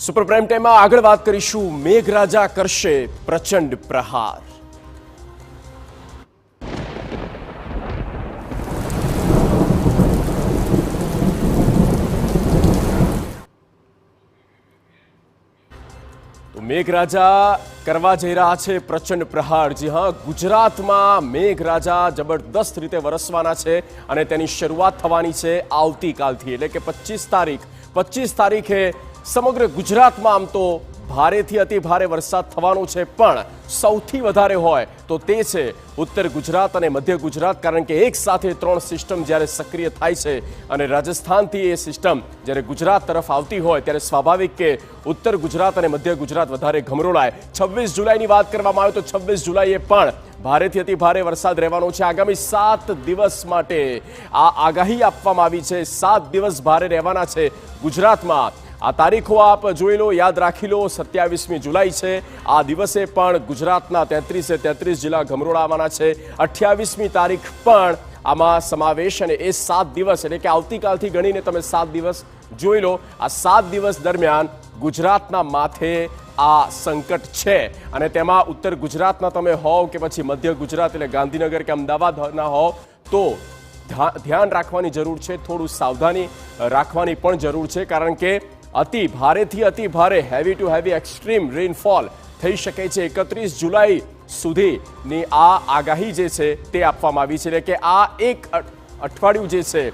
Super prime ટાઈમમાં આગળ વાત કરીશું મેઘરાજા કરશે પ્રચંડ પ્રહાર। તો મેઘરાજા કરવા જઈ રહ્યા છે પ્રચંડ પ્રહાર। જી હા, ગુજરાતમાં મેઘરાજા જબરદસ્ત રીતે વરસવાના છે અને તેની શરૂઆત થવાની છે આવતીકાલથી, એટલે કે 25 તારીખે સમગ્ર ગુજરાતમાં આમ તો ભારેથી અતિ ભારે વરસાદ થવાનો છે, પણ સૌથી વધારે હોય તો તે છે ઉત્તર ગુજરાત અને મધ્ય ગુજરાત, કારણ કે એક સાથે 3 સિસ્ટમ જ્યારે સક્રિય થાય છે અને રાજસ્થાનથી એ સિસ્ટમ જ્યારે ગુજરાત તરફ આવતી હોય ત્યારે સ્વાભાવિક કે ઉત્તર ગુજરાત અને મધ્ય ગુજરાત વધારે ગમરોળાય। 26 જુલાઈની વાત કરવામાં આવે તો 26 જુલાઈએ પણ ભારેથી અતિ ભારે વરસાદ રહેવાનો છે। આગામી 7 દિવસ માટે આ આગાહી આપવામાં આવી છે। 7 દિવસ ભારે રહેવાના છે ગુજરાતમાં। આ તારીખો આપ જોઈ લો, યાદ રાખી લો। 27મી જુલાઈ છે, આ દિવસે પણ ગુજરાતના 33 જિલ્લા ગમરોળાવાના છે। 28મી તારીખ પણ આમાં સમાવેશ, અને એ 7 દિવસ એટલે કે આવતીકાલથી ગણીને તમે 7 દિવસ જોઈ લો। આ 7 દિવસ દરમિયાન ગુજરાતના માથે આ સંકટ છે, અને તેમાં ઉત્તર ગુજરાતના તમે હોવ કે પછી મધ્ય ગુજરાત એટલે ગાંધીનગર કે અમદાવાદના હોવ તો ધ્યાન રાખવાની જરૂર છે, થોડું સાવધાની રાખવાની પણ જરૂર છે, કારણ કે અતિ ભારેથી અતિ ભારે heavy two heavy extreme rainfall થઈ શકે છે। 31 જુલાઈ સુધીની આ આગાહી જે છે તે આપવામાં આવી છે, એટલે કે આ એક અઠવાડિયું જે છે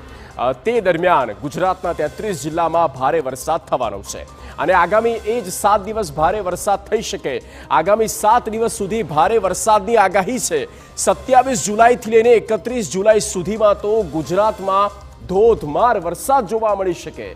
તે દરમિયાન ગુજરાતના 33 જિલ્લામાં ભારે વરસાદ થવાનો છે, અને આગામી એ જ 7 દિવસ ભારે વરસાદ થઈ શકે। આગામી 7 દિવસ સુધી ભારે વરસાદની આગાહી છે। 27 જુલાઈથી લઈને 31 જુલાઈ સુધીમાં તો ગુજરાતમાં ધોધમાર વરસાદ જોવા મળી શકે।